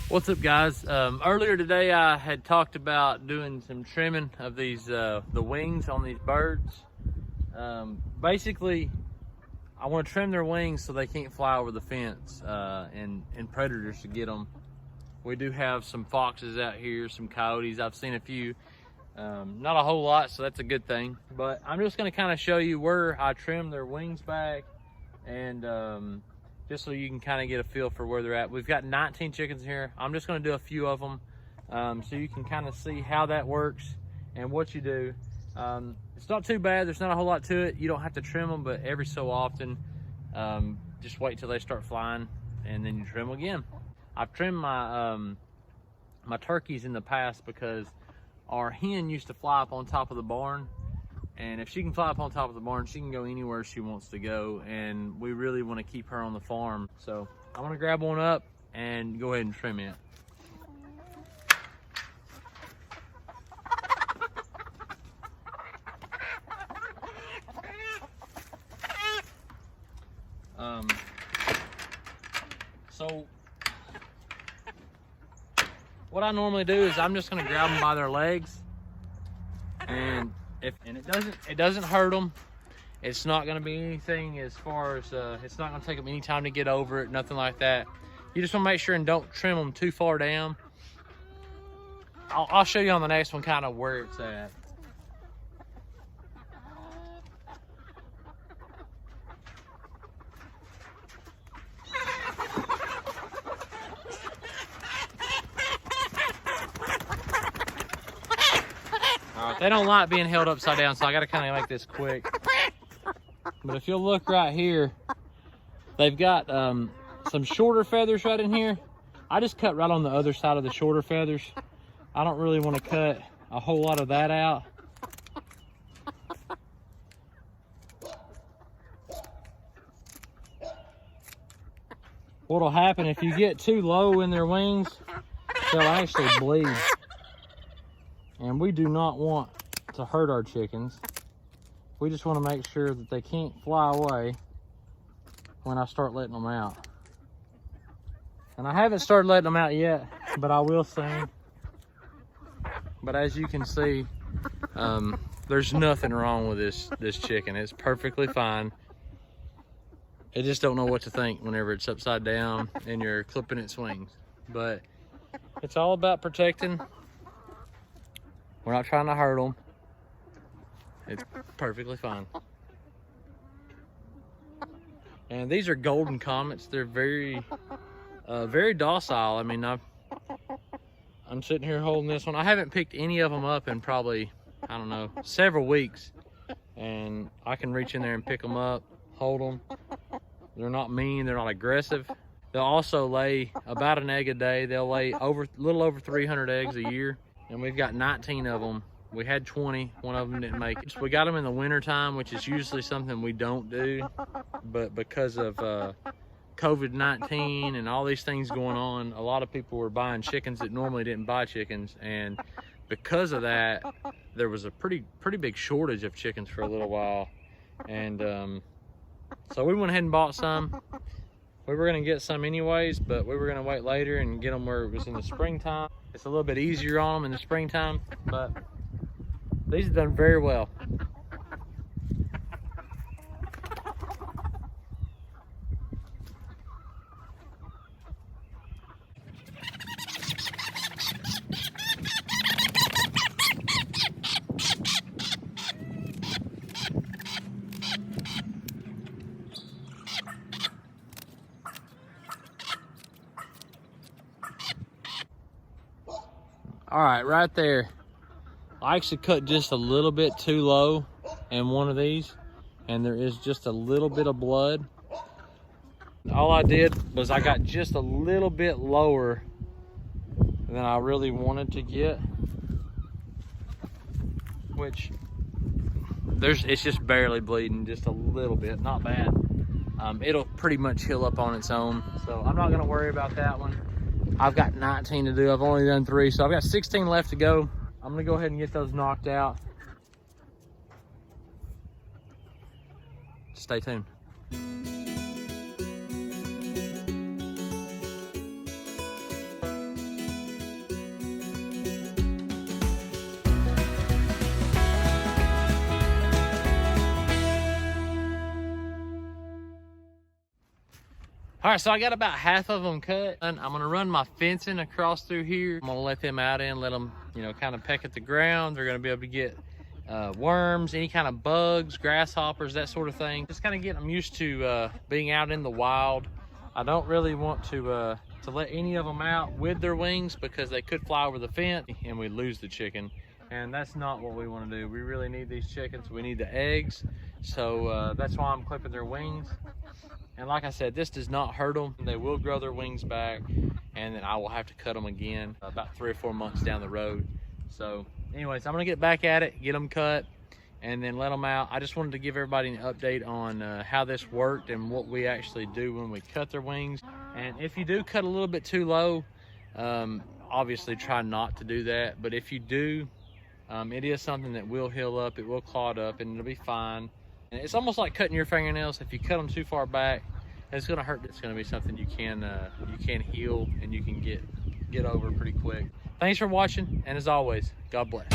What's up, guys? Earlier today I had talked about doing some trimming of these the wings on these birds. Basically I want to trim their wings so they can't fly over the fence and predators to get them. We do have some foxes out here, some coyotes. I've seen a few, not a whole lot, so that's a good thing. But I'm just going to kind of show you where I trim their wings back, and just so you can kind of get a feel for where they're at. We've got 19 chickens here. I'm just going to do a few of them so you can kind of see how that works and what you do. It's not too bad. There's not a whole lot to it. You don't have to trim them, but every so often, just wait till they start flying and then you trim them again. I've trimmed my my turkeys in the past because our hen used to fly up on top of the barn, and if she can fly up on top of the barn, she can go anywhere she wants to go, and we really want to keep her on the farm. So I'm gonna grab one up and go ahead and trim it. So what I normally do is I'm just gonna grab them by their legs, and it doesn't hurt them. It's not gonna be anything as far as it's not gonna take them any time to get over it, nothing like that. You just wanna make sure and don't trim them too far down. I'll show you on the next one kind of where it's at. They don't like being held upside down, so I gotta kind of make this quick. But if you'll look right here, they've got some shorter feathers right in here. I just cut right on the other side of the shorter feathers. I don't really want to cut a whole lot of that out. What'll happen if you get too low in their wings, they'll actually bleed. And we do not want to hurt our chickens. We just want to make sure that they can't fly away when I start letting them out. And I haven't started letting them out yet, but I will soon. But as you can see, there's nothing wrong with this chicken. It's perfectly fine. It just don't know what to think whenever it's upside down and you're clipping its wings. But it's all about protecting. We're not trying to hurt them. It's perfectly fine. And these are Golden Comets. They're very docile. I mean, I'm sitting here holding this one. I haven't picked any of them up in probably, I don't know, several weeks. And I can reach in there and pick them up, hold them. They're not mean, they're not aggressive. They'll also lay about an egg a day. They'll lay a little over 300 eggs a year. And we've got 19 of them. We had 20, one of them didn't make it. So we got them in the winter time, which is usually something we don't do. But because of COVID-19 and all these things going on, a lot of people were buying chickens that normally didn't buy chickens. And because of that, there was a pretty big shortage of chickens for a little while. And so we went ahead and bought some. We were gonna get some anyways, but we were gonna wait later and get them where it was in the springtime. It's a little bit easier on them in the springtime, but these have done very well. All right, right there. I actually cut just a little bit too low in one of these, and there is just a little bit of blood. All I did was I got just a little bit lower than I really wanted to get, which it's just barely bleeding, just a little bit, not bad. It'll pretty much heal up on its own, so I'm not gonna worry about that one. I've got 19 to do. I've only done 3, so I've got 16 left to go. I'm gonna go ahead and get those knocked out. Stay tuned. All right, so I got about half of them cut. And I'm gonna run my fencing across through here. I'm gonna let them out in, let them, you know, kind of peck at the ground. They're gonna be able to get worms, any kind of bugs, grasshoppers, that sort of thing. Just kind of get them used to being out in the wild. I don't really want to let any of them out with their wings because they could fly over the fence and we lose the chicken. And that's not what we want to do. We really need these chickens. We need the eggs. So that's why I'm clipping their wings. And like I said, this does not hurt them. They will grow their wings back, and then I will have to cut them again about 3 or 4 months down the road. So anyways, I'm gonna get back at it, get them cut, and then let them out. I just wanted to give everybody an update on how this worked and what we actually do when we cut their wings. And if you do cut a little bit too low, obviously try not to do that. But if you do, it is something that will heal up, it will clot up, and it'll be fine. And it's almost like cutting your fingernails. If you cut them too far back, it's gonna hurt. It's gonna be something you can heal and you can get over pretty quick. Thanks for watching, and as always, God bless.